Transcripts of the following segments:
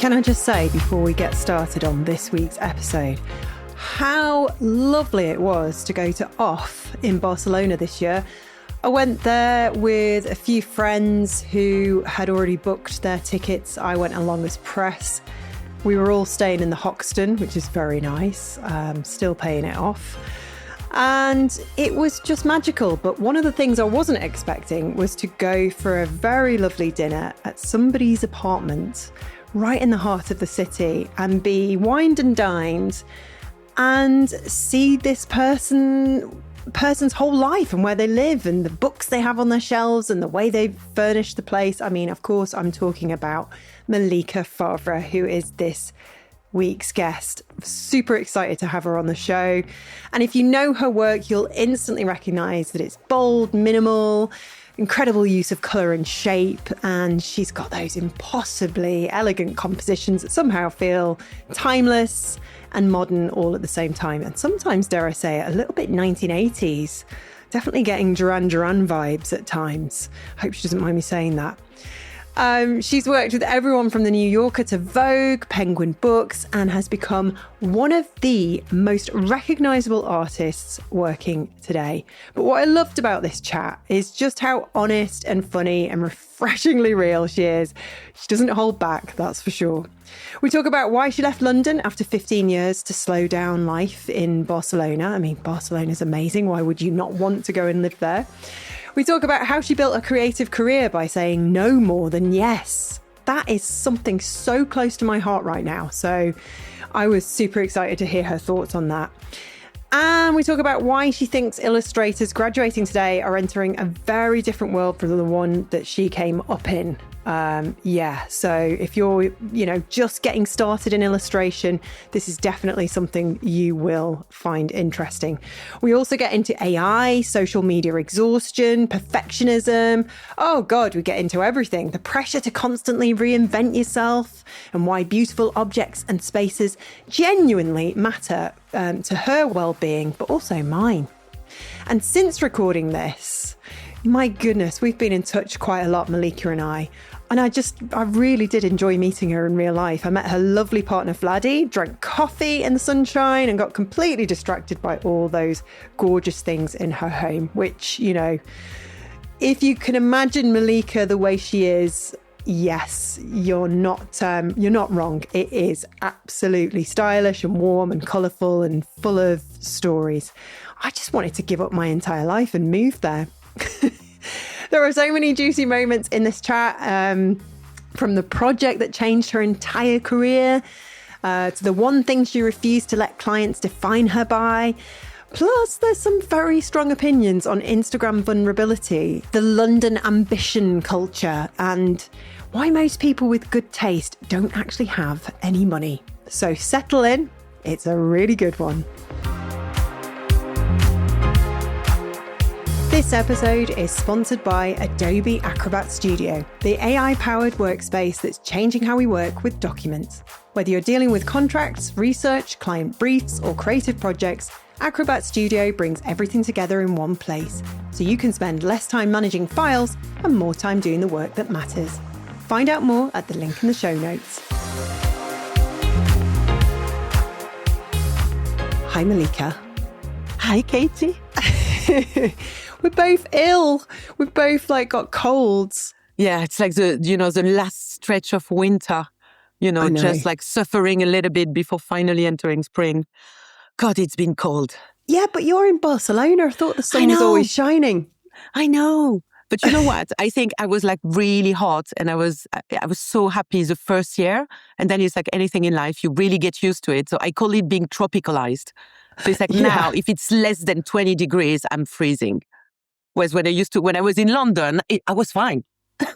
Can I just say, before we get started on this week's episode, how lovely it was to go to OFF in Barcelona this year. I went there with a few friends who had already booked their tickets. I went along as press. We were all staying in the Hoxton, which is very nice, still paying it off. And it was just magical. But one of the things I wasn't expecting was to go for a very lovely dinner at somebody's apartment right in the heart of the city and be wined and dined and see this person's whole life and where they live and the books they have on their shelves and the way they've furnished the place. I mean, of course, I'm talking about Malika Favre, who is this week's guest. Super excited to have her on the show. And if you know her work, you'll instantly recognize that it's bold, minimal, incredible use of colour and shape, and she's got those impossibly elegant compositions that somehow feel timeless and modern all at the same time, and sometimes, dare I say it, a little bit 1980s. Definitely getting Duran Duran vibes at times. Hope she doesn't mind me saying that. She's worked with everyone from The New Yorker to Vogue, Penguin Books, and has become one of the most recognisable artists working today. But what I loved about this chat is just how honest and funny and refreshingly real she is. She doesn't hold back, that's for sure. We talk about why she left London after 15 years to slow down life in Barcelona. I mean, Barcelona's amazing. Why would you not want to go and live there? We talk about how she built a creative career by saying no more than yes. That is something so close to my heart right now. So I was super excited to hear her thoughts on that. And we talk about why she thinks illustrators graduating today are entering a very different world from the one that she came up in. So if you're, just getting started in illustration, this is definitely something you will find interesting. We also get into AI, social media exhaustion, perfectionism. Oh God, we get into everything. The pressure to constantly reinvent yourself and why beautiful objects and spaces genuinely matter to her well-being, but also mine. And since recording this, my goodness, we've been in touch quite a lot, Malika and I. And I really did enjoy meeting her in real life. I met her lovely partner, Vladdy, drank coffee in the sunshine and got completely distracted by all those gorgeous things in her home, which, if you can imagine Malika the way she is, yes, you're not wrong. It is absolutely stylish and warm and colourful and full of stories. I just wanted to give up my entire life and move there. There are so many juicy moments in this chat, from the project that changed her entire career to the one thing she refused to let clients define her by. Plus, there's some very strong opinions on Instagram vulnerability, the London ambition culture, and why most people with good taste don't actually have any money. So settle in, it's a really good one. This episode is sponsored by Adobe Acrobat Studio, the AI-powered workspace that's changing how we work with documents. Whether you're dealing with contracts, research, client briefs, or creative projects, Acrobat Studio brings everything together in one place, so you can spend less time managing files and more time doing the work that matters. Find out more at the link in the show notes. Hi, Malika. Hi, Katie. We're both ill. We've both got colds. Yeah, it's like the last stretch of winter, just suffering a little bit before finally entering spring. God, it's been cold. Yeah, but you're in Barcelona. I thought the sun was always shining. I know. But you know what? I think I was really hot and I was so happy the first year. And then it's like anything in life, you really get used to it. So I call it being tropicalized. So it's now, if it's less than 20 degrees, I'm freezing. Whereas when I was in London, I was fine.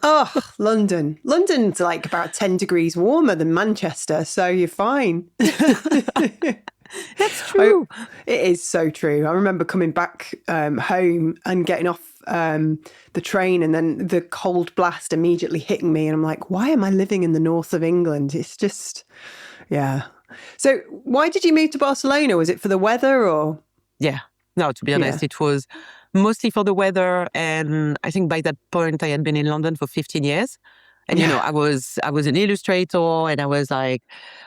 Oh, London. London's about 10 degrees warmer than Manchester, so you're fine. That's true. It is so true. I remember coming back home and getting off the train and then the cold blast immediately hitting me. And I'm like, why am I living in the north of England? It's just, yeah. So why did you move to Barcelona? Was it for the weather or? Yeah. No, to be honest, it was mostly for the weather. And I think by that point, I had been in London for 15 years. And, I was an illustrator and I was like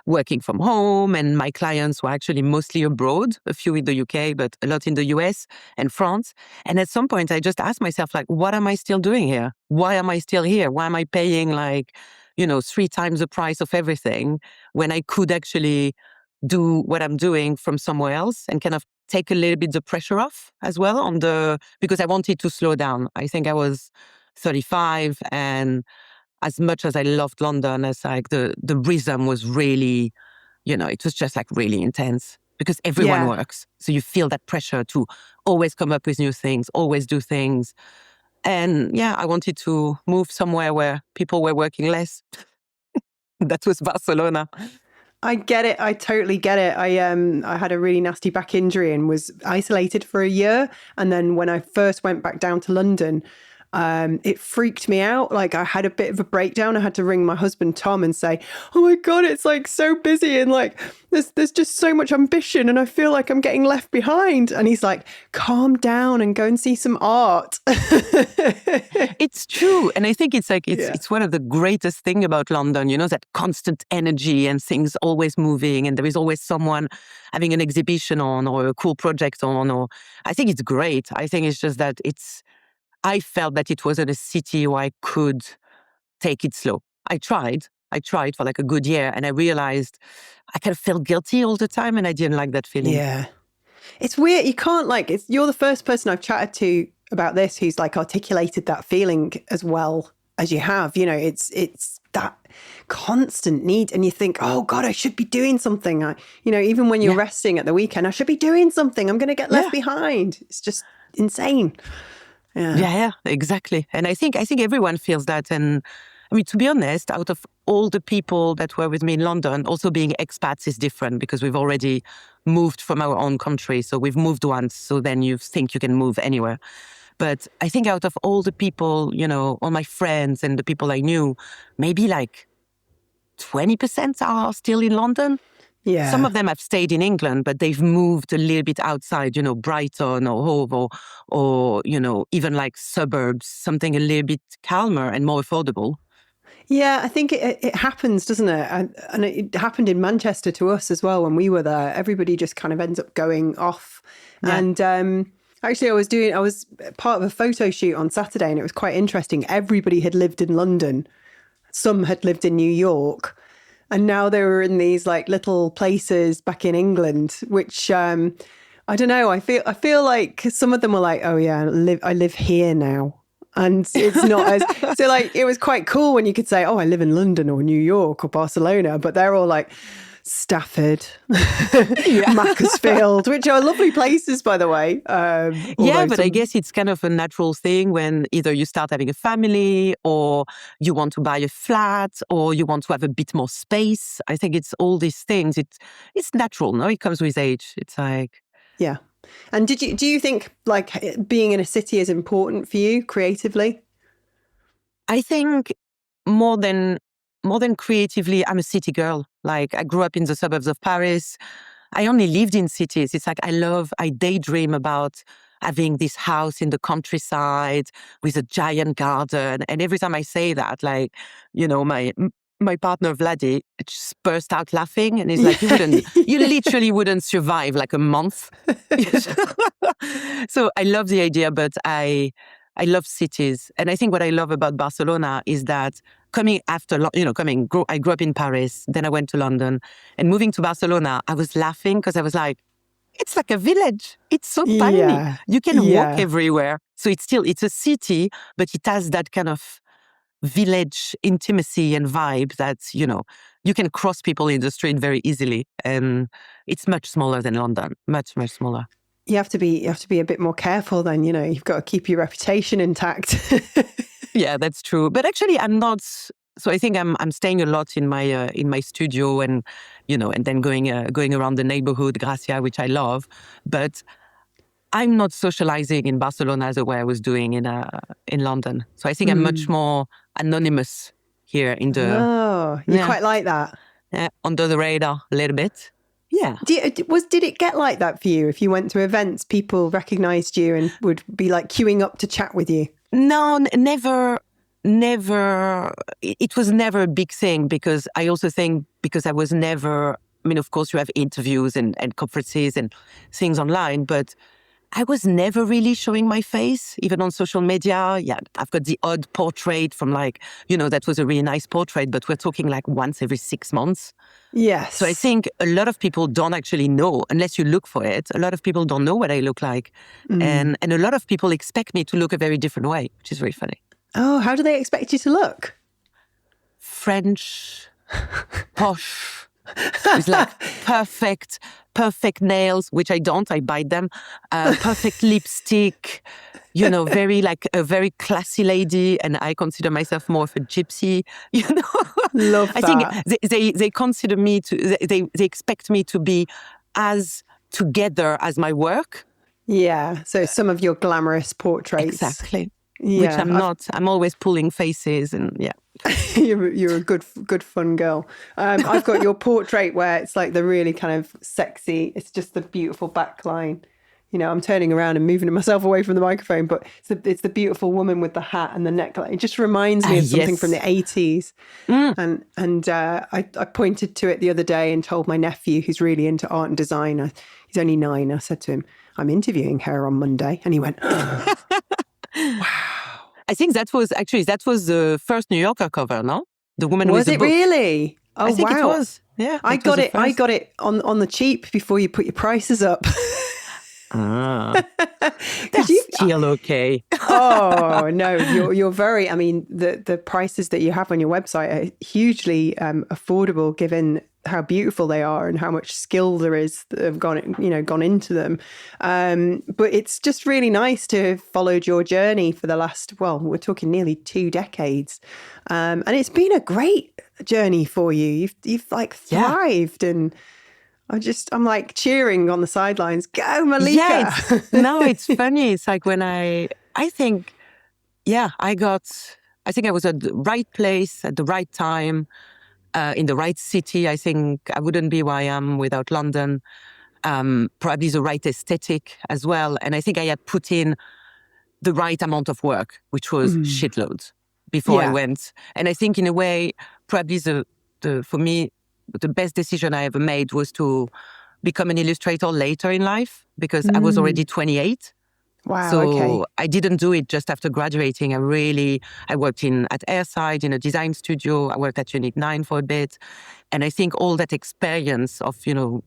working from home, and my clients were actually mostly abroad, a few in the UK, but a lot in the US and France. And at some point I just asked myself, like, what am I still doing here? Why am I still here? Why am I paying 3 times the price of everything when I could actually do what I'm doing from somewhere else and kind of take a little bit the pressure off as well because I wanted to slow down. I think I was 35, and as much as I loved London, as like the rhythm was really, it was just like really intense because everyone works. So you feel that pressure to always come up with new things, always do things. And I wanted to move somewhere where people were working less. That was Barcelona. I get it. I totally get it. I had a really nasty back injury and was isolated for a year. And then when I first went back down to London, it freaked me out. Like I had a bit of a breakdown. I had to ring my husband, Tom, and say, oh my God, it's like so busy. And like, there's just so much ambition and I feel like I'm getting left behind. And he's like, calm down and go and see some art. It's true. And I think it's like, it's one of the greatest things about London, that constant energy and things always moving. And there is always someone having an exhibition on or a cool project on, or I think it's great. I think it's just that I felt that it wasn't a city where I could take it slow. I tried for like a good year and I realized I kind of felt guilty all the time and I didn't like that feeling. Yeah. It's weird. You can't you're the first person I've chatted to about this who's like articulated that feeling as well as you have. It's that constant need and you think, oh God, I should be doing something. Even when you're resting at the weekend, I should be doing something. I'm going to get left behind. It's just insane. Yeah, exactly. And I think everyone feels that. And I mean, to be honest, out of all the people that were with me in London, also being expats is different because we've already moved from our own country. So we've moved once. So then you think you can move anywhere. But I think out of all the people, all my friends and the people I knew, maybe like 20% are still in London. Yeah. Some of them have stayed in England, but they've moved a little bit outside, Brighton or Hove or even like suburbs, something a little bit calmer and more affordable. Yeah, I think it happens, doesn't it? And it happened in Manchester to us as well when we were there. Everybody just kind of ends up going off. Yeah. And actually, I was part of a photo shoot on Saturday and it was quite interesting. Everybody had lived in London. Some had lived in New York. And now they were in these like little places back in England, which I don't know. I feel like some of them were like, oh yeah, I live here now. And it's not as so like it was quite cool when you could say, oh, I live in London or New York or Barcelona, but they're all like Stafford, Macclesfield, which are lovely places, by the way. But I guess it's kind of a natural thing when either you start having a family or you want to buy a flat or you want to have a bit more space. I think it's all these things. It's natural, no? It comes with age. It's like... Yeah. And do you think like being in a city is important for you creatively? I think more than creatively, I'm a city girl. Like I grew up in the suburbs of Paris. I only lived in cities. It's like I daydream about having this house in the countryside with a giant garden. And every time I say that, like, my partner Vladdy just burst out laughing and he's like, you literally wouldn't survive like a month. So I love the idea, but I love cities. And I think what I love about Barcelona is that I grew up in Paris, then I went to London, and moving to Barcelona, I was laughing because I was like, it's like a village. It's so tiny. You can walk everywhere. So it's a city, but it has that kind of village intimacy and vibe that, you can cross people in the street very easily. And it's much smaller than London, much, much smaller. You have to be a bit more careful then, you've got to keep your reputation intact. Yeah, that's true. But actually I'm not, so I think I'm staying a lot in my studio and, and then going around the neighborhood, Gracia, which I love. But I'm not socializing in Barcelona the way I was doing in London. So I think I'm much more anonymous here in the... Oh, you quite like that? Yeah, under the radar a little bit. Yeah. Did it get like that for you? If you went to events, people recognized you and would be like queuing up to chat with you? No, never never, it was never a big thing, because I also think because I was never, I mean, of course you have interviews and conferences and things online, but I was never really showing my face, even on social media. Yeah, I've got the odd portrait from like, that was a really nice portrait, but we're talking like once every 6 months. Yes. So I think a lot of people don't actually know, unless you look for it. A lot of people don't know what I look like. And a lot of people expect me to look a very different way, which is very funny. Oh, how do they expect you to look? French, posh. It's like perfect nails, which I don't, I bite them. Perfect lipstick, very like a very classy lady. And I consider myself more of a gypsy, Love that. I think they consider me they expect me to be as together as my work. Yeah. So some of your glamorous portraits. Exactly. Yeah, which I'm not. I'm always pulling faces and yeah. You're a good fun girl. I've got your portrait where it's like the really kind of sexy, it's just the beautiful backline. I'm turning around and moving myself away from the microphone, but it's the beautiful woman with the hat and the neckline. It just reminds me of something from the 80s. And I pointed to it the other day and told my nephew, who's really into art and design, he's only 9. I said to him, I'm interviewing her on Monday. And he went, wow. I think that was the first New Yorker cover, no? The woman with the book. Was it really? Oh, I think wow. it was. Yeah. I got it on the cheap before you put your prices up. That's still okay. Oh no, you're very. I mean, the prices that you have on your website are hugely affordable, given how beautiful they are and how much skill there is that have gone into them. But it's just really nice to have followed your journey for the last, we're talking nearly 2 decades, and it's been a great journey for you. You've like thrived, and I'm like cheering on the sidelines. Go, Malika! Yeah, it's funny. It's like when I think I was at the right place at the right time. In the right city. I think I wouldn't be where I am without London. Probably the right aesthetic as well. And I think I had put in the right amount of work, which was shitloads before I went. And I think in a way, probably for me, the best decision I ever made was to become an illustrator later in life, because I was already 28. Wow. So okay. I didn't do it just after graduating. I worked at Airside in a design studio. I worked at Unit 9 for a bit. And I think all that experience of,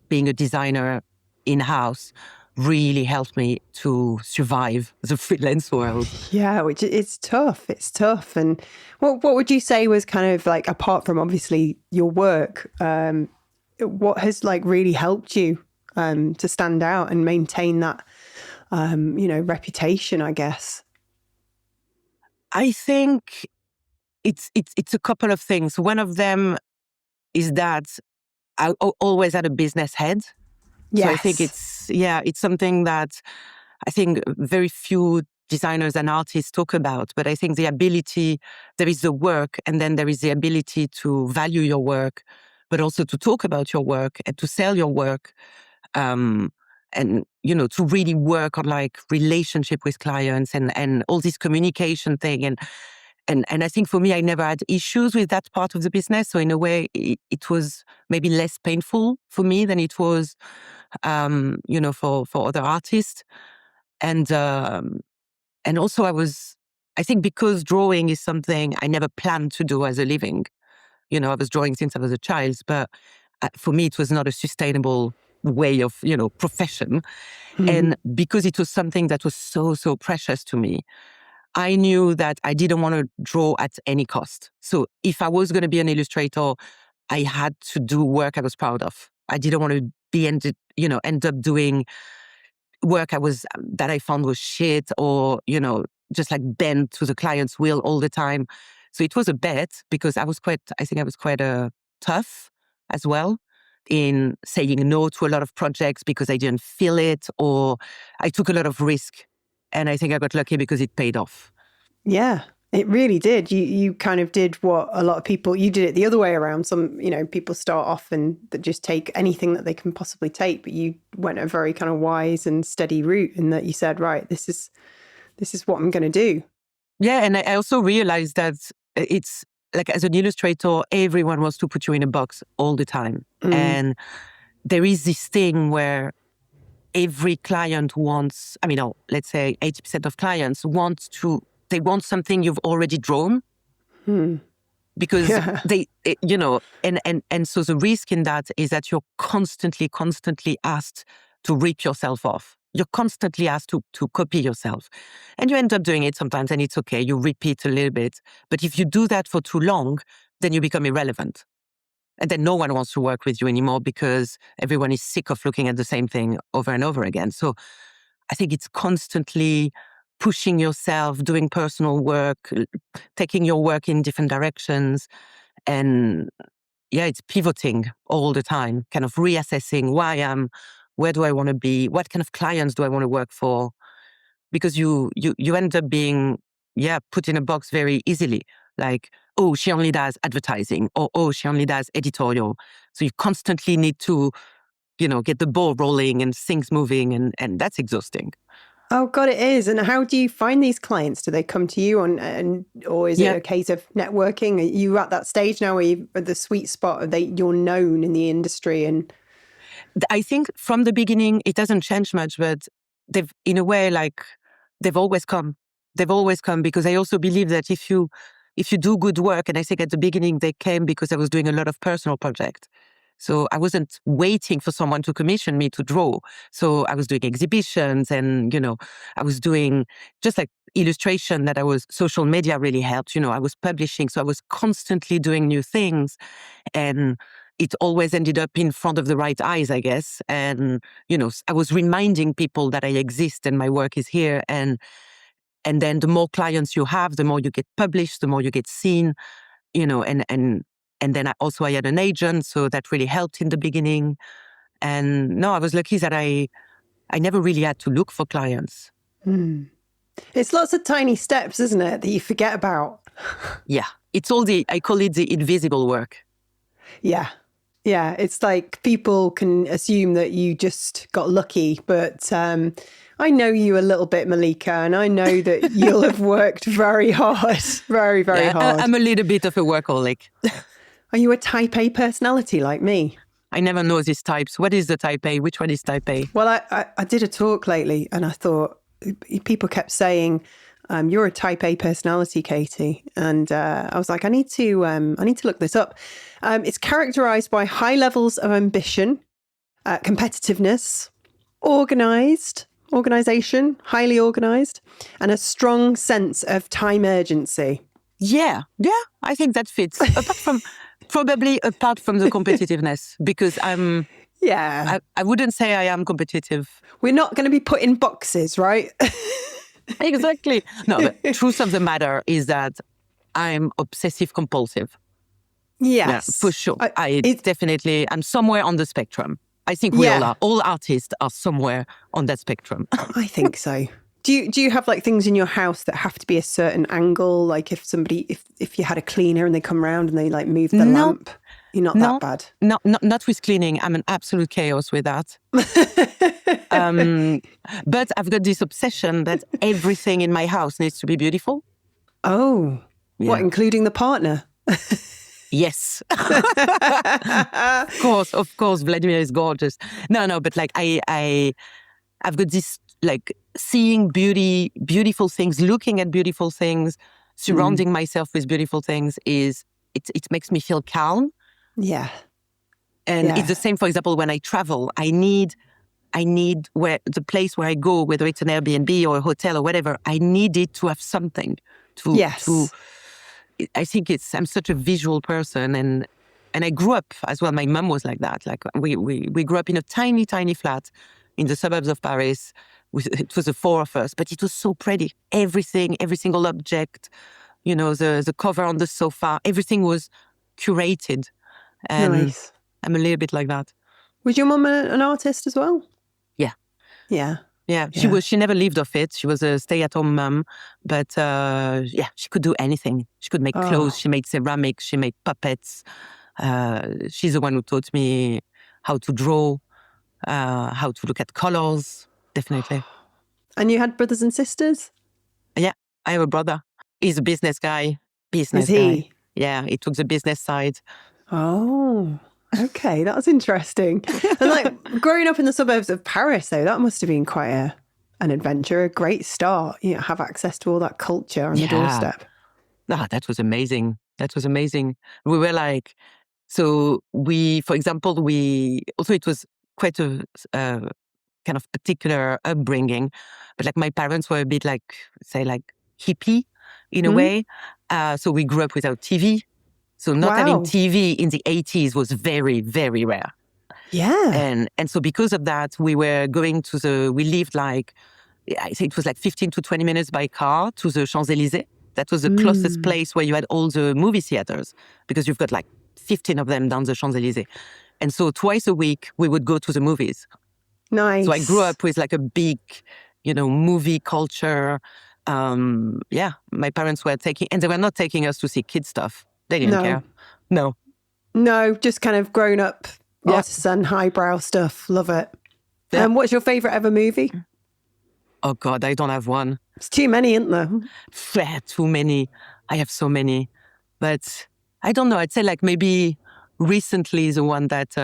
being a designer in-house really helped me to survive the freelance world. Yeah, which it's tough. It's tough. And what would you say was kind of like, apart from obviously your work, what has like really helped you to stand out and maintain that reputation, I guess? I think it's a couple of things. One of them is that I always had a business head. Yes. So I think it's something that I think very few designers and artists talk about. But I think there is the work, and then there is the ability to value your work, but also to talk about your work and to sell your work. And, to really work on like relationship with clients and all this communication thing. And I think for me, I never had issues with that part of the business. So in a way, it was maybe less painful for me than it was, for other artists. And also I think because drawing is something I never planned to do as a living. I was drawing since I was a child, but for me, it was not a sustainable way of, profession. And because it was something that was so, so precious to me, I knew that I didn't want to draw at any cost. So if I was going to be an illustrator, I had to do work I was proud of. I didn't want to end up doing work that I found was shit, or, just like bent to the client's will all the time. So it was a bet, because I think I was quite tough as well in saying no to a lot of projects because I didn't feel it, or I took a lot of risk. And I think I got lucky because it paid off. Yeah, it really did. You kind of did what a lot of people, you did it the other way around. Some, people start off and that just take anything that they can possibly take, but you went a very kind of wise and steady route in that you said, right, this is what I'm going to do. Yeah, and I also realized that it's like, as an illustrator, everyone wants to put you in a box all the time. And there is this thing where every client wants, let's say 80% of clients they want something you've already drawn. Because and so the risk in that is that you're constantly asked to rip yourself off. You're constantly asked to copy yourself. And you end up doing it sometimes, and it's okay. You repeat a little bit. But if you do that for too long, then you become irrelevant. And then no one wants to work with you anymore because everyone is sick of looking at the same thing over and over again. So I think it's constantly pushing yourself, doing personal work, taking your work in different directions. And yeah, it's pivoting all the time, kind of reassessing who I am, where do I want to be, what kind of clients do I want to work for? Because you end up being, put in a box very easily. Like, oh, she only does advertising, or oh, she only does editorial. So you constantly need to, get the ball rolling and things moving, and that's exhausting. Oh God, it is. And how do you find these clients? Do they come to you or is it a case of networking? Are you at that stage now where you're at the sweet spot? You're known in the industry? And I think from the beginning, it doesn't change much, but they've, in a way, like, they've always come. They've always come, because I also believe that if you do good work, and I think at the beginning they came because I was doing a lot of personal projects. So I wasn't waiting for someone to commission me to draw. So I was doing exhibitions, and, I was doing just like illustration social media really helped. I was publishing. So I was constantly doing new things, and it always ended up in front of the right eyes, I guess. And, I was reminding people that I exist and my work is here. And then the more clients you have, the more you get published, the more you get seen, and then I had an agent, so that really helped in the beginning. And no, I was lucky that I never really had to look for clients. It's lots of tiny steps, isn't it, that you forget about? Yeah, it's I call it the invisible work. Yeah. Yeah, it's like people can assume that you just got lucky, but I know you a little bit, Malika, and I know that you'll have worked very hard, very, very hard. I'm a little bit of a workaholic. Are you a type A personality like me? I never know these types. What is the type A? Which one is type A? Well, I did a talk lately, and I thought people kept saying, you're a type A personality, Katie. And I was like, I need to look this up. It's characterized by high levels of ambition, competitiveness, organization, highly organized, and a strong sense of time urgency. Yeah, I think that fits. Apart from the competitiveness, because I wouldn't say I am competitive. We're not going to be put in boxes, right? Exactly. No, the truth of the matter is that I'm obsessive compulsive. Yes. Yeah, for sure. I'm somewhere on the spectrum. I think we all are. All artists are somewhere on that spectrum. I think so. Do you have like things in your house that have to be a certain angle? Like if you had a cleaner and they come around and they like move the lamp, you're not that bad? No, not with cleaning. I'm an absolute chaos with that. But I've got this obsession that everything in my house needs to be beautiful. Oh, yeah. What, including the partner? Yes. Of course, Vladimir is gorgeous. No, but like I've got this, like, seeing beautiful things, looking at beautiful things, surrounding myself with beautiful things it makes me feel calm. Yeah. And it's the same, for example, when I travel, I need where the place where I go, whether it's an Airbnb or a hotel or whatever, I need it to have something I think I'm such a visual person, and I grew up as well. My mom was like that. Like we grew up in a tiny, tiny flat in the suburbs of Paris. It was the four of us, but it was so pretty. Everything, every single object, the cover on the sofa, everything was curated. And nice. I'm a little bit like that. Was your mum an artist as well? Yeah. Yeah. Yeah, she never lived off it. She was a stay-at-home mum, but she could do anything. She could make clothes, she made ceramics, she made puppets. She's the one who taught me how to draw, how to look at colors, definitely. And you had brothers and sisters? Yeah, I have a brother. He's a business guy. Is he? Yeah, he took the business side. Oh, okay. That's interesting. And like growing up in the suburbs of Paris, though, that must have been quite an adventure, a great start. You know, have access to all that culture on the doorstep. That was amazing. That was amazing. We were like, so for example, it was quite a kind of particular upbringing, but like my parents were a bit like, say, like hippie in a way. So we grew up without TV. So not having TV in the 80s was very, very rare. Yeah. And so because of that, we lived like, I think it was like 15 to 20 minutes by car to the Champs-Élysées. That was the closest place where you had all the movie theaters, because you've got like 15 of them down the Champs-Élysées. And so twice a week, we would go to the movies. Nice. So I grew up with like a big, movie culture. My parents were and they were not taking us to see kid stuff. They didn't care. No, just kind of grown up artisan, highbrow stuff. Love it. Yeah. What's your favorite ever movie? Oh God, I don't have one. It's too many, isn't there? Yeah, too many. I have so many. But I don't know. I'd say like maybe recently the one that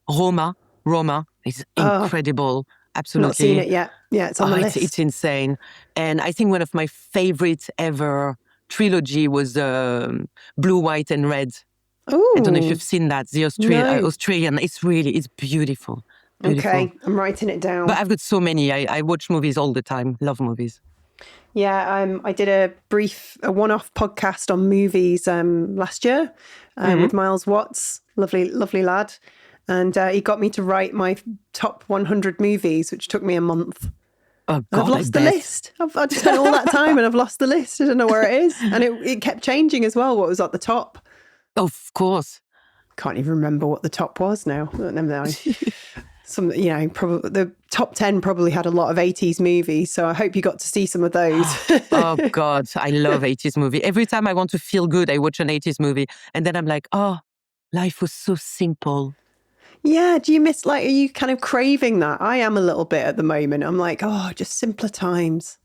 Roma is incredible. Absolutely. Not seen it yet. Yeah, it's on the list. It's insane. And I think one of my favorite ever trilogy was Blue, White and Red. Ooh. I don't know if you've seen that. The Australian. It's beautiful. Beautiful. Okay, I'm writing it down. But I've got so many. I watch movies all the time. Love movies. Yeah, I did a one-off podcast on movies last year with Miles Watts, lovely lad. And he got me to write my top 100 movies, which took me a month. Oh God, I've lost the list. I've spent all that time and I've lost the list. I don't know where it is. And it kept changing as well, what was at the top. Of course. Can't even remember what the top was now. Never mind. Probably the top 10 probably had a lot of 80s movies. So I hope you got to see some of those. Oh God, I love 80s movie. Every time I want to feel good, I watch an 80s movie. And then I'm like, oh, life was so simple. Yeah. Do you miss, are you kind of craving that? I am a little bit at the moment. I'm like, just simpler times.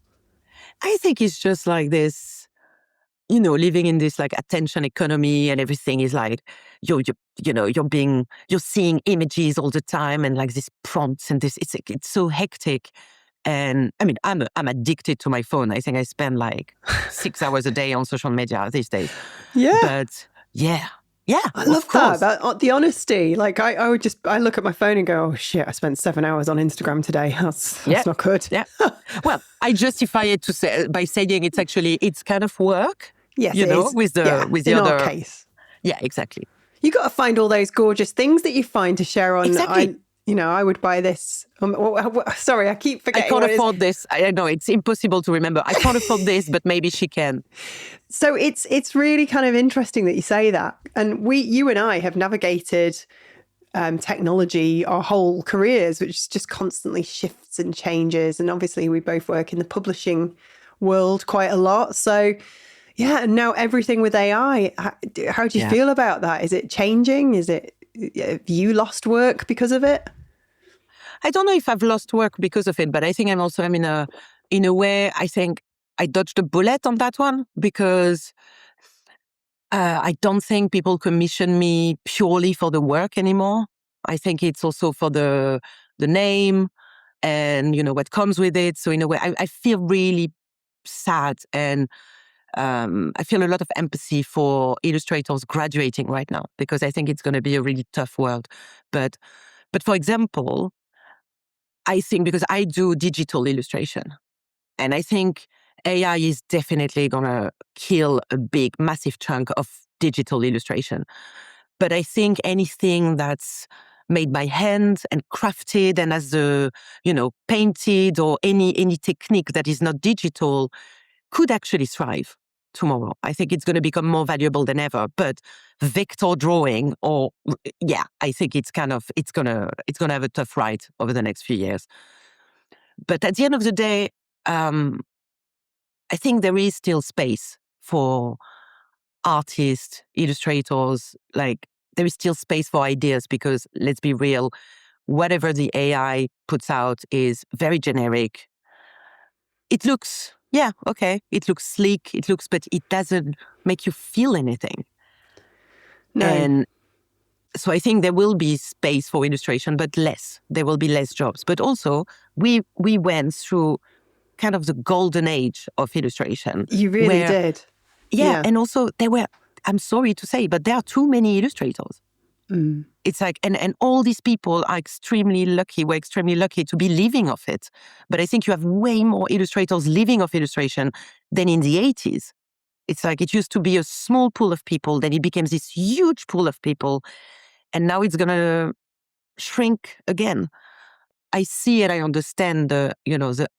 I think it's just like this, living in this like attention economy, and everything is like, you're seeing images all the time, and like these prompts and this, it's so hectic. And I mean, I'm addicted to my phone. I think I spend like 6 hours a day on social media these days. Yeah. But yeah, I love that. The honesty. Like I look at my phone and go, oh shit, I spent 7 hours on Instagram today. That's not good. Yeah. Well, I justify it by saying it's kind of work. Yes, with the in other our case. Yeah, exactly. You got to find all those gorgeous things that you find to share on. Exactly. I would buy this. Sorry, I keep forgetting. I can't afford this. I know it's impossible to remember. I can't afford this, but maybe she can. So it's really kind of interesting that you say that. And you and I have navigated technology our whole careers, which just constantly shifts and changes. And obviously we both work in the publishing world quite a lot. So yeah, and now everything with AI. How do you feel about that? Is it changing? Have you lost work because of it? I don't know if I've lost work because of it, but I think I'm in a way, I think I dodged a bullet on that one, because I don't think people commission me purely for the work anymore. I think it's also for the name and, what comes with it. So in a way, I feel really sad, and I feel a lot of empathy for illustrators graduating right now, because I think it's going to be a really tough world. But for example, I think, because I do digital illustration, and I think AI is definitely going to kill a big, massive chunk of digital illustration. But I think anything that's made by hand and crafted and as painted, or any technique that is not digital could actually thrive tomorrow. I think it's going to become more valuable than ever. But vector drawing, I think it's going to have a tough ride over the next few years. But at the end of the day, I think there is still space for artists, illustrators. Like, there is still space for ideas, because let's be real, whatever the AI puts out is very generic. It looks yeah, okay, it looks sleek, but it doesn't make you feel anything. No. And so I think there will be space for illustration, but less. There will be less jobs. But also, we went through kind of the golden age of illustration. You really where, did. Yeah, and also I'm sorry to say, but there are too many illustrators. It's like, and all these people are extremely lucky. We're extremely lucky to be living off it. But I think you have way more illustrators living off illustration than in the 80s. It's like it used to be a small pool of people, then it became this huge pool of people, and now it's going to shrink again. I see it, I understand the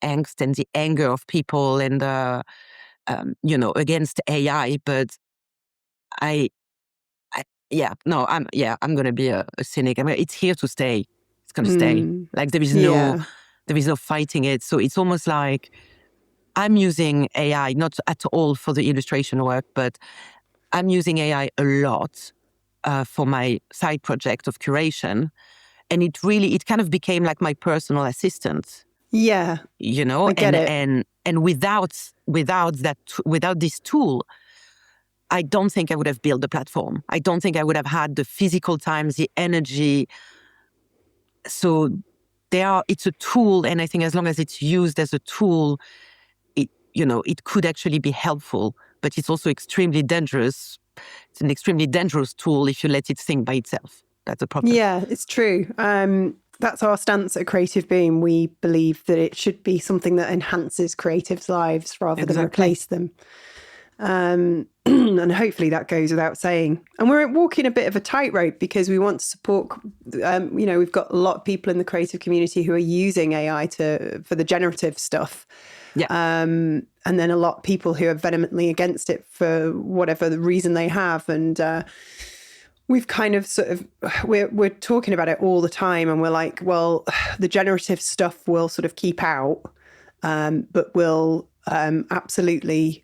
angst and the anger of people and against AI, but I'm going to be a cynic. I mean, it's here to stay. It's going to stay. Like there is no fighting it. So it's almost like I'm using AI, not at all for the illustration work, but I'm using AI a lot for my side project of curation. And it kind of became like my personal assistant. Yeah. I get it. And without this tool, I don't think I would have built the platform. I don't think I would have had the physical time, the energy. So it's a tool, and I think as long as it's used as a tool, it could actually be helpful, but it's also extremely dangerous. It's an extremely dangerous tool if you let it think by itself. That's a problem. Yeah, it's true. That's our stance at Creative Boom. We believe that it should be something that enhances creatives' lives rather than replace them. And hopefully that goes without saying. And we're walking a bit of a tightrope because we want to support, we've got a lot of people in the creative community who are using AI for the generative stuff. Yeah. And then a lot of people who are vehemently against it for whatever the reason they have. And we've kind of we're talking about it all the time. And we're like, well, the generative stuff will sort of keep out, but we'll absolutely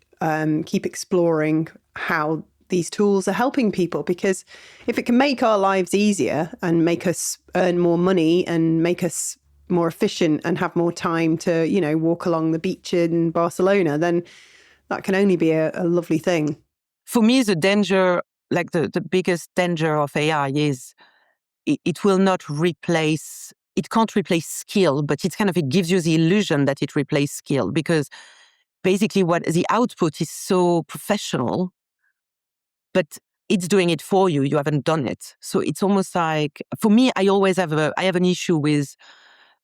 keep exploring how these tools are helping people, because if it can make our lives easier and make us earn more money and make us more efficient and have more time to, walk along the beach in Barcelona, then that can only be a lovely thing. For me, the danger, like the biggest danger of AI is it will not replace, it can't replace skill, but it gives you the illusion that it replaces skill, because basically what the output is so professional, but it's doing it for you. You haven't done it. So it's almost like, for me, I have an issue with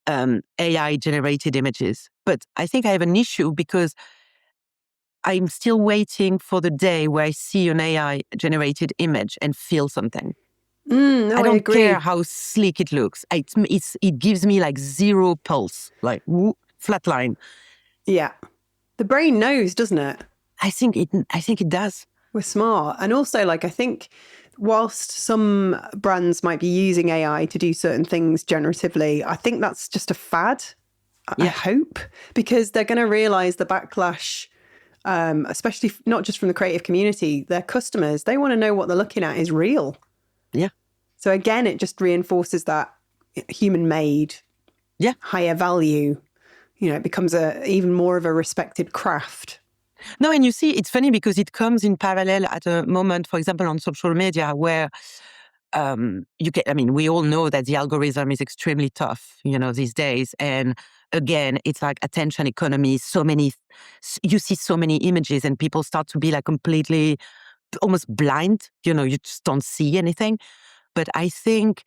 AI generated images, but I think I have an issue because I'm still waiting for the day where I see an AI generated image and feel something. No, I don't agree. care how sleek it looks. It gives me like zero pulse, like flat line. Yeah. The brain knows, doesn't it? I think it does. We're smart. And also, I think whilst some brands might be using AI to do certain things generatively, I think that's just a fad. I hope, because they're going to realize the backlash, especially not just from the creative community, their customers, they want to know what they're looking at is real. Yeah. So again, it just reinforces that human made, higher value. It becomes even more of a respected craft. No, and you see, it's funny because it comes in parallel at a moment, for example, on social media where we all know that the algorithm is extremely tough, these days. And again, it's like attention economy. You see so many images and people start to be like completely almost blind. You just don't see anything. But I think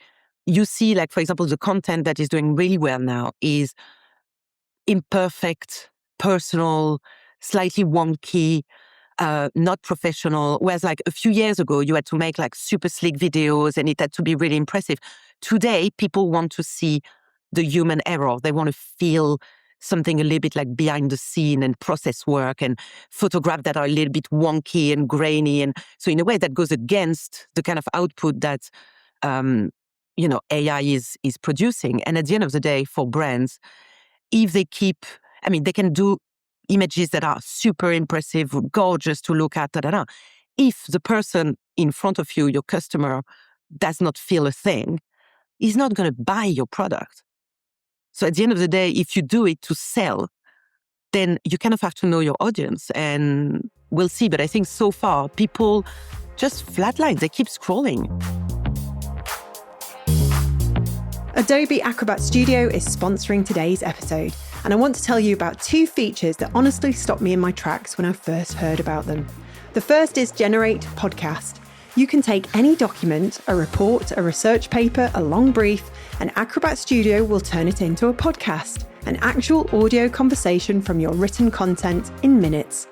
you see, like, for example, the content that is doing really well now is imperfect, personal, slightly wonky, not professional. Whereas like a few years ago, you had to make like super sleek videos and it had to be really impressive. Today, people want to see the human error. They want to feel something a little bit like behind the scene and process work and photographs that are a little bit wonky and grainy. And so in a way that goes against the kind of output that, AI is producing. And at the end of the day, for brands, if they they can do images that are super impressive, gorgeous to look at, If the person in front of you, your customer, does not feel a thing, he's not going to buy your product. So at the end of the day, if you do it to sell, then you kind of have to know your audience, and we'll see. But I think so far, people just flatline. They keep scrolling. Adobe Acrobat Studio is sponsoring today's episode, and I want to tell you about 2 features that honestly stopped me in my tracks when I first heard about them. The first is Generate Podcast. You can take any document, a report, a research paper, a long brief, and Acrobat Studio will turn it into a podcast, an actual audio conversation from your written content in minutes.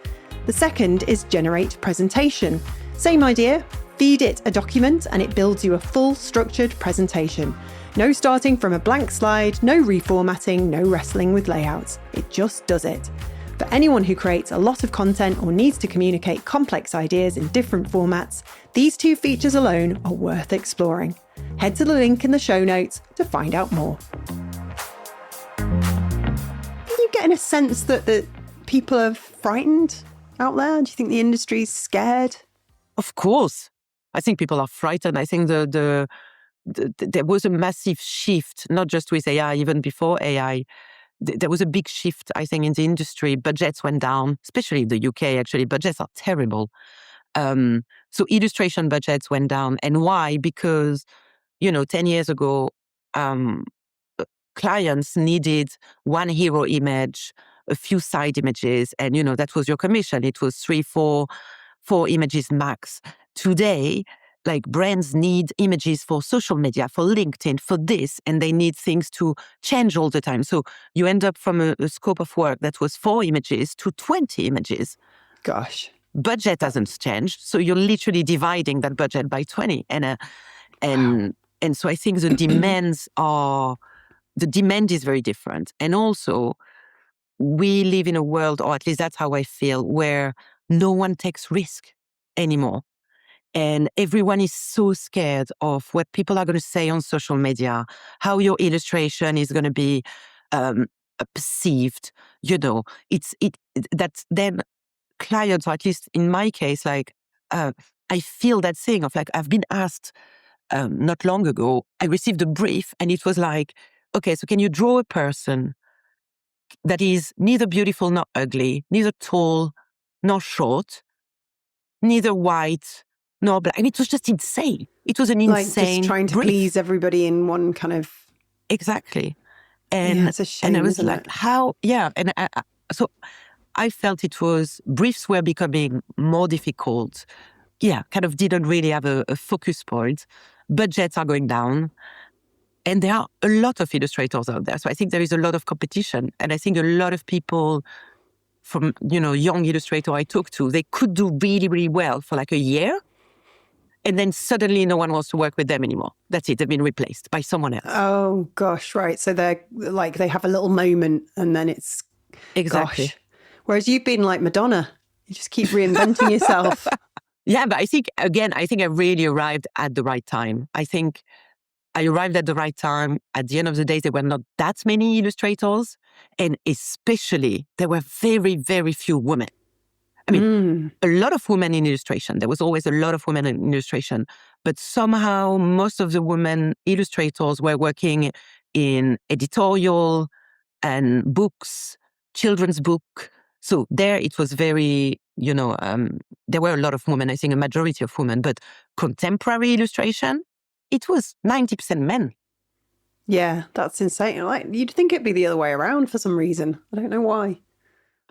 The second is Generate Presentation. Same idea, feed it a document and it builds you a full structured presentation. No starting from a blank slide, no reformatting, no wrestling with layouts. It just does it. For anyone who creates a lot of content or needs to communicate complex ideas in different formats, these 2 features alone are worth exploring. Head to the link in the show notes to find out more. Are you getting a sense that people are frightened out there? Do you think the industry's scared? Of course. I think people are frightened. I think there was a massive shift, not just with AI, even before AI. There was a big shift, I think, in the industry. Budgets went down, especially in the UK, actually. Budgets are terrible. So illustration budgets went down. And why? Because, 10 years ago, clients needed one hero image, a few side images, and, that was your commission. It was 3, 4 images max. Today, like brands need images for social media, for LinkedIn, for this, and they need things to change all the time. So you end up from a scope of work that was 4 images to 20 images. Gosh. Budget hasn't changed. So you're literally dividing that budget by 20. And so I think the demand is very different. And also we live in a world, or at least that's how I feel, where no one takes risk anymore. And everyone is so scared of what people are going to say on social media, how your illustration is going to be perceived. That's then clients, or at least in my case, like I feel that thing of like, I've been asked not long ago, I received a brief and it was like, okay, so can you draw a person that is neither beautiful nor ugly, neither tall nor short, neither white, no, but it was just insane. It was an insane just trying to brief. please everybody in one kind of... Exactly. And it's a shame, and I was isn't like, it? how? Yeah. And so I felt briefs were becoming more difficult. Yeah, kind of didn't really have a focus point. Budgets are going down. And there are a lot of illustrators out there. So I think there is a lot of competition. And I think a lot of people from, young illustrator I talked to, they could do really, really well for like a year. And then suddenly no one wants to work with them anymore. That's it. They've been replaced by someone else. Oh, gosh, right. So they're like, they have a little moment and then it's... Exactly. Gosh. Whereas you've been like Madonna. You just keep reinventing yourself. Yeah, but I think I really arrived at the right time. I think I arrived at the right time. At the end of the day, there were not that many illustrators. And especially, there were very, very few women. I mean, a lot of women in illustration. There was always a lot of women in illustration. But somehow, most of the women illustrators were working in editorial and books, children's book. So there it was very, there were a lot of women, I think a majority of women. But contemporary illustration, it was 90% men. Yeah, that's insane. Like, you'd think it'd be the other way around for some reason. I don't know why.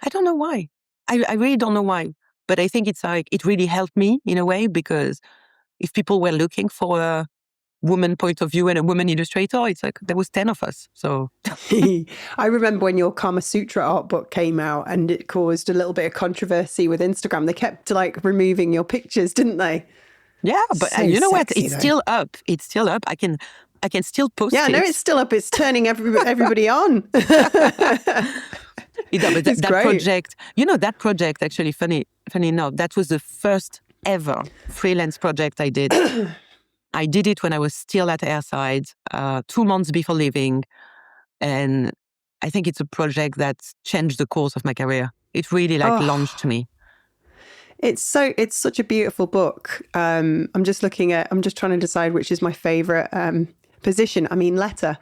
I don't know why. I really don't know why. But I think it's like, it really helped me in a way, because if people were looking for a woman point of view and a woman illustrator, it's like there was 10 of us. So I remember when your Kama Sutra art book came out and it caused a little bit of controversy with Instagram. They kept like removing your pictures, didn't they? Yeah, but So you know what? sexy, It's though. still up. It's still up. I can still post it. Yeah, no, it's still up. It's turning everybody on. But It's that great. project, that project, actually, funny enough, that was the first ever freelance project I did. I did it when I was still at Airside, 2 months before leaving. And I think it's a project that changed the course of my career. It really launched me. It's such a beautiful book. I'm just trying to decide which is my favorite position. I mean, letter.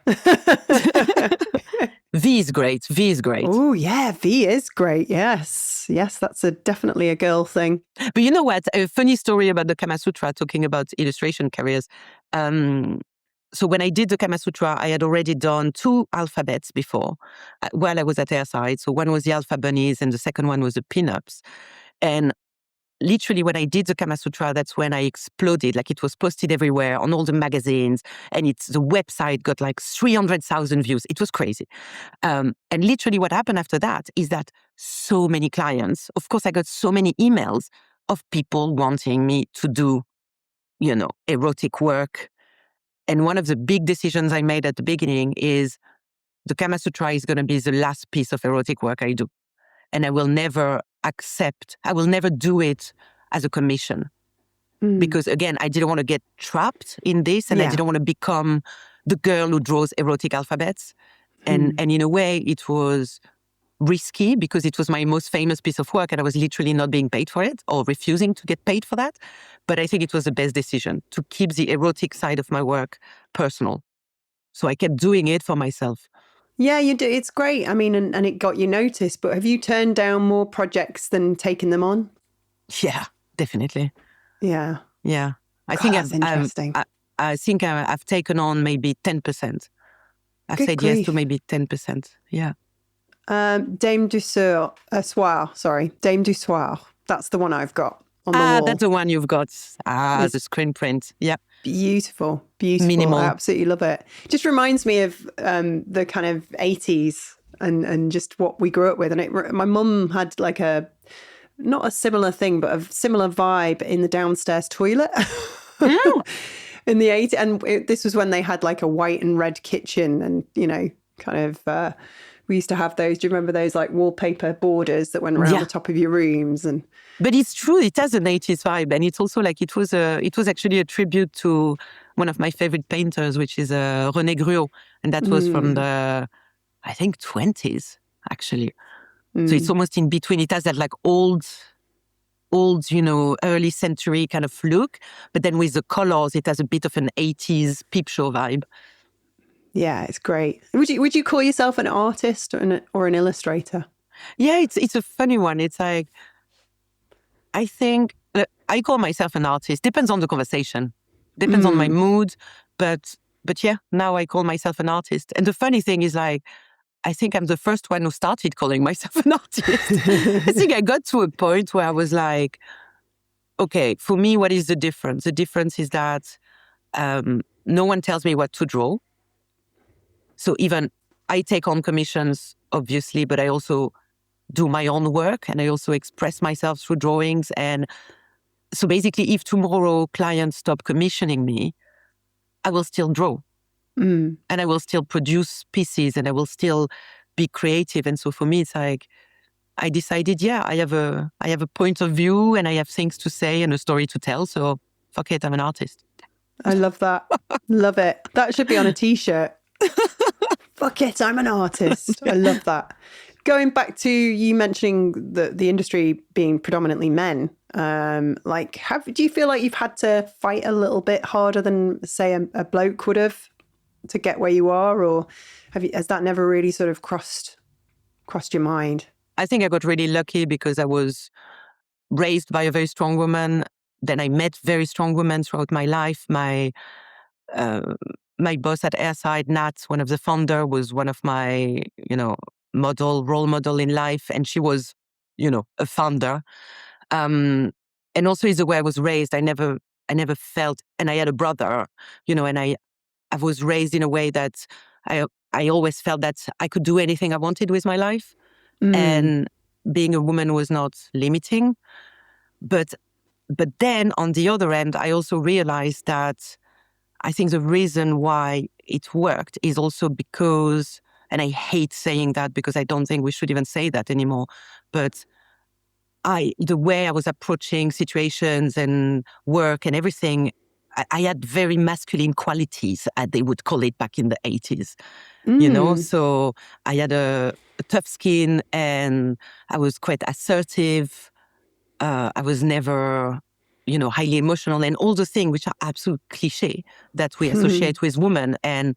V is great. V is great. Oh, yeah. V is great. Yes. Yes, that's definitely a girl thing. But you know what? A funny story about the Kama Sutra, talking about illustration careers. So when I did the Kama Sutra, I had already done 2 alphabets before while I was at Airside. So one was the Alpha Bunnies and the second one was the Pinups. And literally when I did the Kama Sutra, that's when I exploded. Like, it was posted everywhere on all the magazines, and the website got like 300,000 views. It was crazy. And literally what happened after that is that so many clients, of course, I got so many emails of people wanting me to do, erotic work. And one of the big decisions I made at the beginning is the Kama Sutra is going to be the last piece of erotic work I do. And I will never do it as a commission. Because again, I didn't want to get trapped in this, and I didn't want to become the girl who draws erotic alphabets. And in a way, it was risky because it was my most famous piece of work and I was literally not being paid for it or refusing to get paid for that. But I think it was the best decision to keep the erotic side of my work personal. So I kept doing it for myself. Yeah, you do. It's great. I mean, and it got you noticed, but have you turned down more projects than taken them on? Yeah, definitely. Yeah. Yeah. I God, think that's interesting. I think I've taken on maybe 10%. I've Good said grief. yes to maybe 10%. Yeah. Dame du Soir. Dame du Soir. That's the one I've got on the wall. That's the one you've got. The screen print. Yeah. Beautiful. Minimal. I absolutely love it. Just reminds me of the kind of 80s and just what we grew up with. And my mum had like not a similar thing, but a similar vibe in the downstairs toilet. In the 80s. And this was when they had like a white and red kitchen and, we used to have those. Do you remember those like wallpaper borders that went around the top of your rooms? But it's true, it has an 80s vibe. And it's also like, it was actually a tribute to one of my favorite painters, which is René Gruot. And that was from the, I think, 20s, actually. So it's almost in between. It has that like old, early century kind of look. But then with the colors, it has a bit of an 80s peep show vibe. Yeah, it's great. Would you call yourself an artist or an illustrator? Yeah, it's a funny one. It's like, I think I call myself an artist. Depends on the conversation. Depends on my mood. But yeah, now I call myself an artist. And the funny thing is, like, I think I'm the first one who started calling myself an artist. I think I got to a point where I was like, okay, for me, what is the difference? The difference is that no one tells me what to draw. So even I take on commissions, obviously, but I also do my own work and I also express myself through drawings. And so basically, if tomorrow clients stop commissioning me, I will still draw. And I will still produce pieces and I will still be creative. And so for me, it's like, I decided, I have a point of view and I have things to say and a story to tell. So fuck it, I'm an artist. I love that. Love it. That should be on a t-shirt. Fuck it, I'm an artist. I love that. Going back to you mentioning the industry being predominantly men, do you feel like you've had to fight a little bit harder than, say, a bloke would have to get where you are, or has that never really sort of crossed your mind? I think I got really lucky because I was raised by a very strong woman. Then I met very strong women throughout my life. My boss at Airside, Nat, one of the founder, was one of my, role model in life. And she was, a founder. And also is the way I was raised. I never felt, and I had a brother, and I was raised in a way that I always felt that I could do anything I wanted with my life. And being a woman was not limiting. But then on the other end, I also realized that I think the reason why it worked is also because, and I hate saying that because I don't think we should even say that anymore, but the way I was approaching situations and work and everything, I had very masculine qualities, they would call it back in the 80s, So I had a tough skin and I was quite assertive. I was never, highly emotional and all the things which are absolute cliche that we associate with women. And,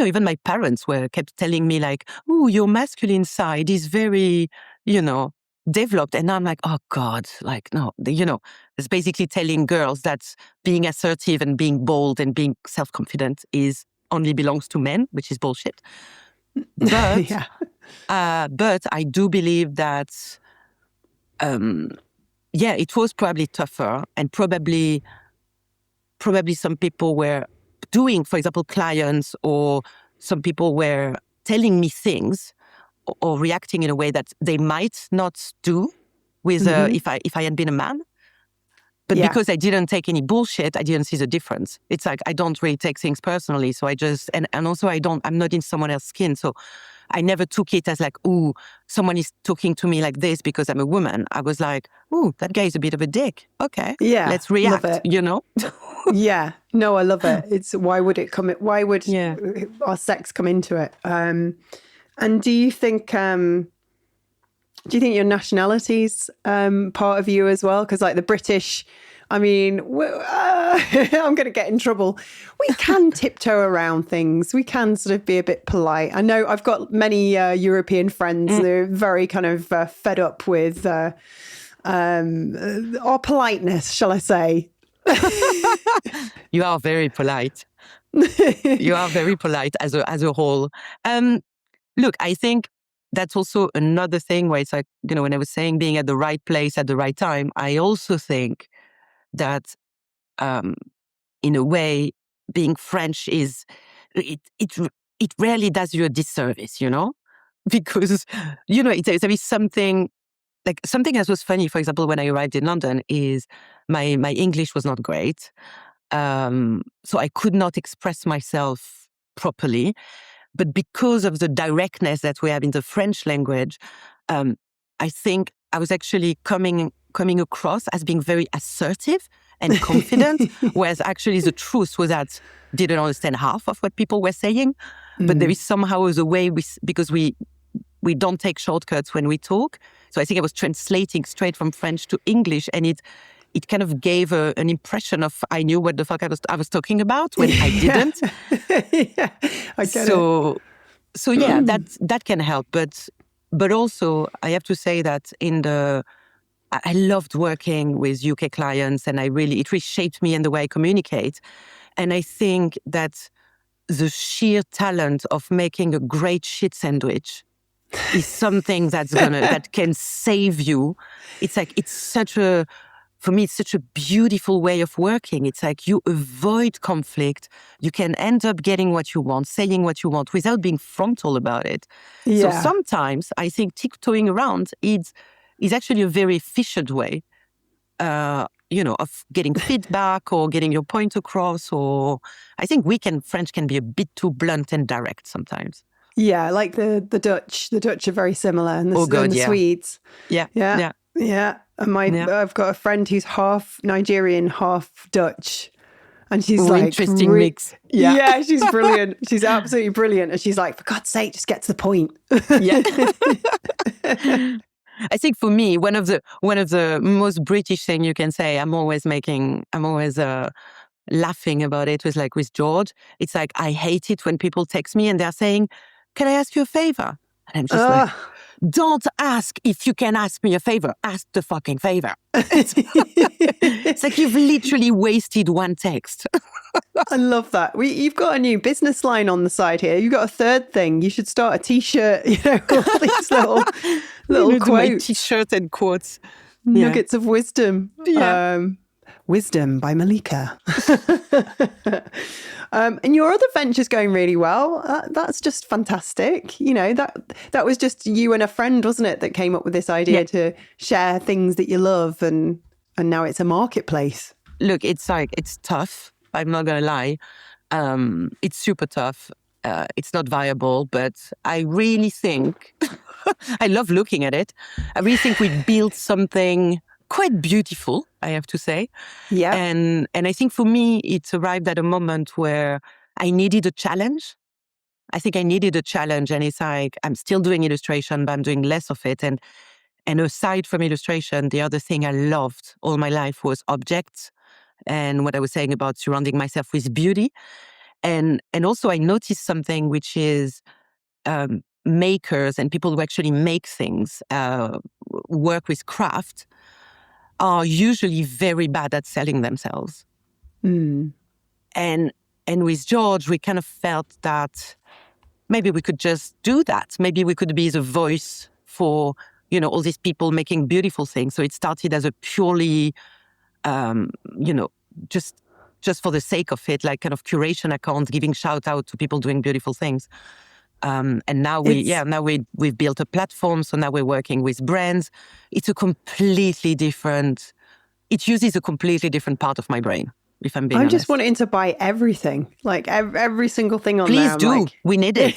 even my parents kept telling me like, "Oh, your masculine side is very, developed." And I'm like, oh God, like, no, it's basically telling girls that being assertive and being bold and being self-confident only belongs to men, which is bullshit. But, but I do believe that, it was probably tougher, and probably some people were doing, for example, clients, or some people were telling me things or reacting in a way that they might not do with if I had been a man. But because I didn't take any bullshit, I didn't see the difference. It's like, I don't really take things personally. So I just, and also I'm not in someone else's skin. So I never took it as like, ooh, someone is talking to me like this because I'm a woman. I was like, ooh, that guy is a bit of a dick. Okay, let's react, Yeah, no, I love it. It's why would our sex come into it? And do you think your nationality's part of you as well? Because like the British, I mean, I'm going to get in trouble. We can tiptoe around things. We can sort of be a bit polite. I know I've got many European friends that are very kind of fed up with our politeness, shall I say. You are very polite. You are very polite as a whole. Look, I think that's also another thing where it's like, when I was saying being at the right place at the right time, I also think that in a way, being French it rarely does you a disservice, because, there is something that was funny, for example, when I arrived in London, is my English was not great. So I could not express myself properly. But because of the directness that we have in the French language, I think I was actually coming across as being very assertive and confident, whereas actually the truth was that I didn't understand half of what people were saying. But there is somehow a way, because we don't take shortcuts when we talk. So I think I was translating straight from French to English, and it kind of gave an impression of I knew what the fuck I was talking about when I didn't. I get it. So yeah, that can help. But also I have to say that I loved working with UK clients, and it really shaped me in the way I communicate. And I think that the sheer talent of making a great shit sandwich is something that can save you. It's like, for me, it's such a beautiful way of working. It's like you avoid conflict. You can end up getting what you want, saying what you want without being frontal about it. So sometimes I think tiptoeing around is actually a very efficient way, of getting feedback or getting your point across. Or I think French can be a bit too blunt and direct sometimes. Yeah, like the Dutch. The Dutch are very similar, and the Swedes. Yeah. And I've got a friend who's half Nigerian, half Dutch, and she's like, interesting mix. Yeah, she's brilliant. She's absolutely brilliant, and she's like, for God's sake, just get to the point. Yeah. I think for me, one of the most British thing you can say, I'm always laughing about it, with George. It's like, I hate it when people text me and they're saying, "Can I ask you a favor?" And I'm just like, don't ask if you can ask me a favor. Ask the fucking favor. It's like you've literally wasted one text. I love that. You've got a new business line on the side here. You've got a third thing. You should start a T-shirt, all these little quotes. T-shirt and quotes. Nuggets of wisdom. Yeah. Wisdom by Malika. And your other venture's going really well. That's just fantastic. That was just you and a friend, wasn't it, that came up with this idea to share things that you love, and now it's a marketplace. Look, it's tough. I'm not going to lie. It's super tough. It's not viable, but I really think, I love looking at it. I really think we built something quite beautiful, I have to say. Yeah. And I think for me, it arrived at a moment where I needed a challenge. I think I needed a challenge, and it's like, I'm still doing illustration, but I'm doing less of it. And aside from illustration, the other thing I loved all my life was objects, and what I was saying about surrounding myself with beauty. And also I noticed something, which is makers and people who actually make things, work with craft, are usually very bad at selling themselves. And with George, we kind of felt that maybe we could just do that. Maybe we could be the voice for, all these people making beautiful things. So it started as a purely, just for the sake of it, like kind of curation account, giving shout out to people doing beautiful things. And now we've built a platform. So now we're working with brands. It uses a completely different part of my brain, if I'm being honest. I'm just wanting to buy everything, like every single thing on there. Please do. We need it.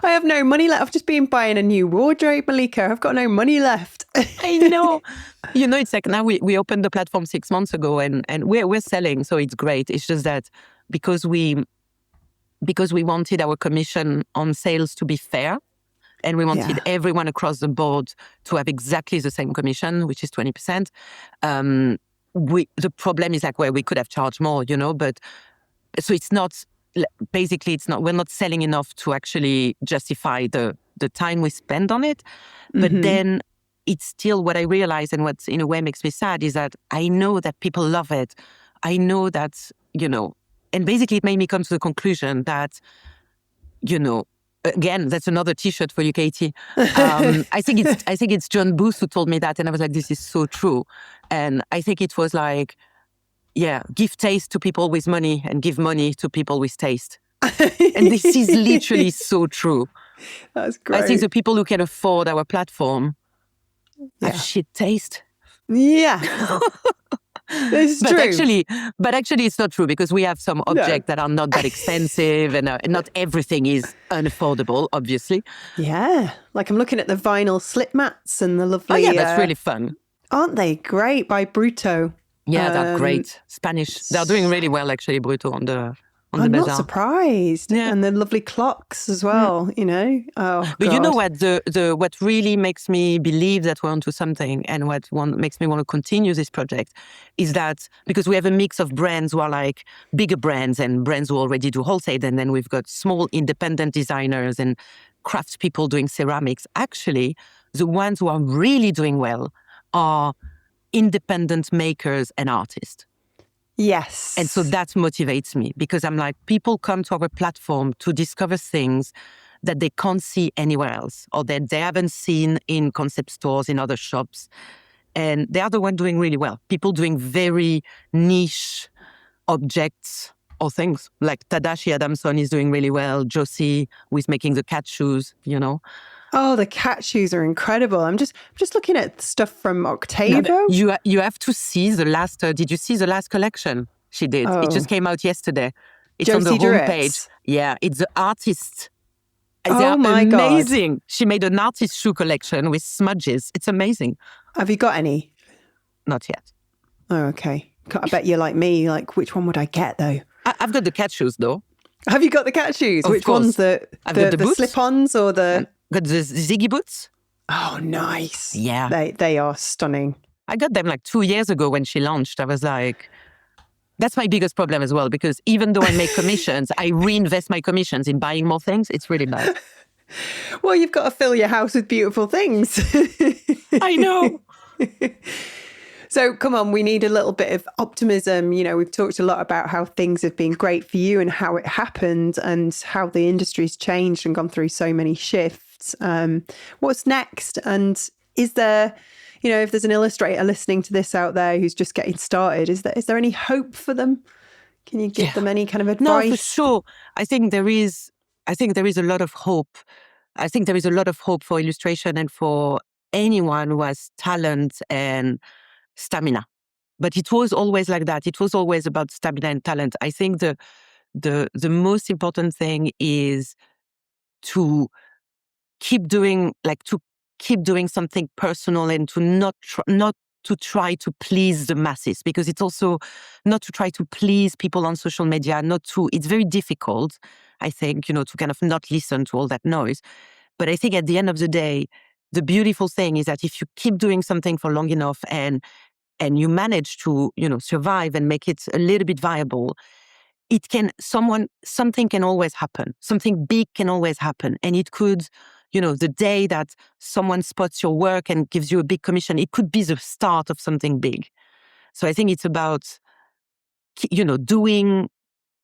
I have no money left. I've just been buying a new wardrobe, Malika. I've got no money left. I know. It's like now we opened the platform 6 months ago and we're selling. So it's great. It's just that because we wanted our commission on sales to be fair, and we wanted everyone across the board to have exactly the same commission, which is 20%. The problem is like where we could have charged more, but so it's not, basically it's not, we're not selling enough to actually justify the time we spend on it. But then it's still what I realize, and what in a way makes me sad, is that I know that people love it. I know that, and basically it made me come to the conclusion that, again, that's another T-shirt for you, Katie. I think it's John Booth who told me that, and I was like, this is so true. And I think it was like, give taste to people with money and give money to people with taste. And this is literally so true. That's great. I think the people who can afford our platform have shit taste. Yeah. It's true. But actually it's not true, because we have some objects that are not that expensive and not everything is unaffordable, obviously. Yeah. Like I'm looking at the vinyl slip mats and the lovely... Oh yeah, that's really fun. Aren't they great? By Bruto. Yeah, they're great. Spanish. They're doing really well, actually, Bruto on the I'm bazaar. not surprised. Yeah. And the lovely clocks as well, Oh, but God. you know what? What really makes me believe that we're onto something, and makes me want to continue this project, is that because we have a mix of brands who are like bigger brands and brands who already do wholesale, and then we've got small independent designers and craft people doing ceramics. Actually, the ones who are really doing well are independent makers and artists. Yes. And so that motivates me, because I'm like, people come to our platform to discover things that they can't see anywhere else, or that they haven't seen in concept stores, in other shops. And they are the ones doing really well. People doing very niche objects or things. Like Tadashi Adamson is doing really well. Josie, who is making the cat shoes, Oh, the cat shoes are incredible. I'm just looking at stuff from Octavo. No, you have to see the last. Did you see the last collection she did? Oh. It just came out yesterday. It's Josie on the Duritz. homepage. Yeah, it's the artist. Oh my God. Amazing. She made an artist shoe collection with smudges. It's amazing. Have you got any? Not yet. Oh, okay. I bet you're like me. Like, which one would I get though? I've got the cat shoes though. Have you got the cat shoes? Of Which course. ones? The slip-ons or the... Got the Ziggy boots. Oh, nice. Yeah. They are stunning. I got them like 2 years ago when she launched. I was like, that's my biggest problem as well, because even though I make commissions, I reinvest my commissions in buying more things. It's really bad. Well, you've got to fill your house with beautiful things. I know. So come on, we need a little bit of optimism. We've talked a lot about how things have been great for you and how it happened and how the industry's changed and gone through so many shifts. What's next? And is there, if there's an illustrator listening to this out there who's just getting started, is there any hope for them? Can you give them any kind of advice? No, for sure. I think there is a lot of hope. I think there is a lot of hope for illustration and for anyone who has talent and stamina. But it was always like that. It was always about stamina and talent. I think the most important thing is to keep doing something personal, and to not to try to please the masses, because it's also not to try to please people on social media. It's very difficult, I think, to kind of not listen to all that noise. But I think at the end of the day, the beautiful thing is that if you keep doing something for long enough and you manage to, survive and make it a little bit viable, something can always happen. Something big can always happen. And it could, the day that someone spots your work and gives you a big commission, it could be the start of something big. So I think it's about, keep doing,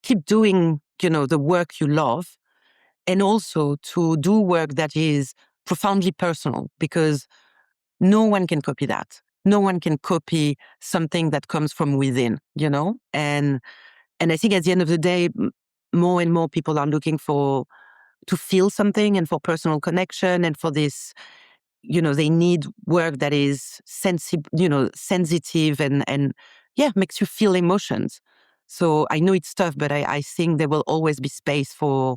the work you love, and also to do work that is profoundly personal, because no one can copy that. No one can copy something that comes from within, And I think at the end of the day, more and more people are looking to feel something and for personal connection, and for this, they need work that is sensitive and makes you feel emotions. So I know it's tough, but I think there will always be space for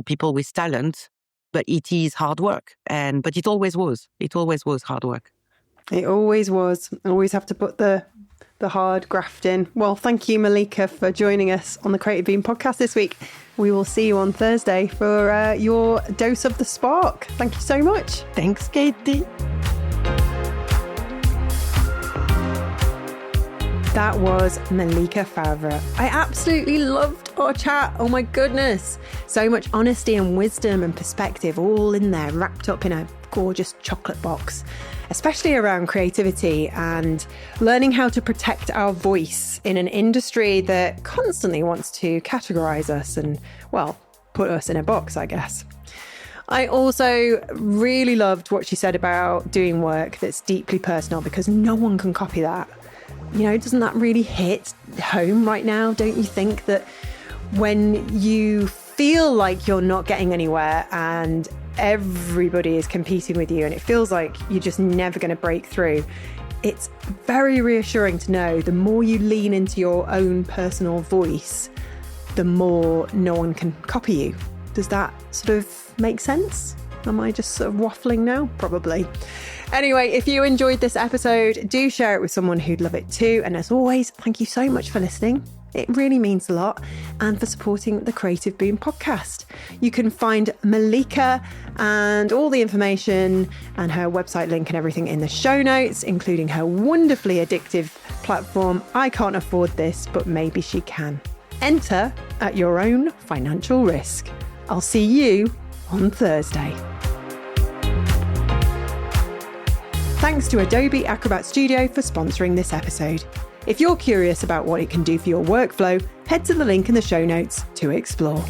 people with talent, but it is hard work. But it always was. It always was hard work. It always was. Always have to put the hard graft in. Well, thank you, Malika, for joining us on the Creative Bean podcast this week. We will see you on Thursday for your dose of the spark. Thank you so much. Thanks, Katie. That was Malika Favre. I absolutely loved our chat. Oh my goodness. So much honesty and wisdom and perspective all in there, wrapped up in a gorgeous chocolate box, especially around creativity and learning how to protect our voice in an industry that constantly wants to categorize us and, put us in a box, I guess. I also really loved what she said about doing work that's deeply personal, because no one can copy that. Doesn't that really hit home right now? Don't you think that when you feel like you're not getting anywhere and everybody is competing with you and it feels like you're just never going to break through, it's very reassuring to know the more you lean into your own personal voice, the more no one can copy you. Does that sort of make sense? Am I just sort of waffling now? Probably. Anyway, if you enjoyed this episode, do share it with someone who'd love it too. And as always, thank you so much for listening. It really means a lot, and for supporting the Creative Boom podcast. You can find Malika and all the information and her website link and everything in the show notes, including her wonderfully addictive platform, I Can't Afford This, but Maybe She Can. Enter at your own financial risk. I'll see you on Thursday. Thanks to Adobe Acrobat Studio for sponsoring this episode. If you're curious about what it can do for your workflow, head to the link in the show notes to explore.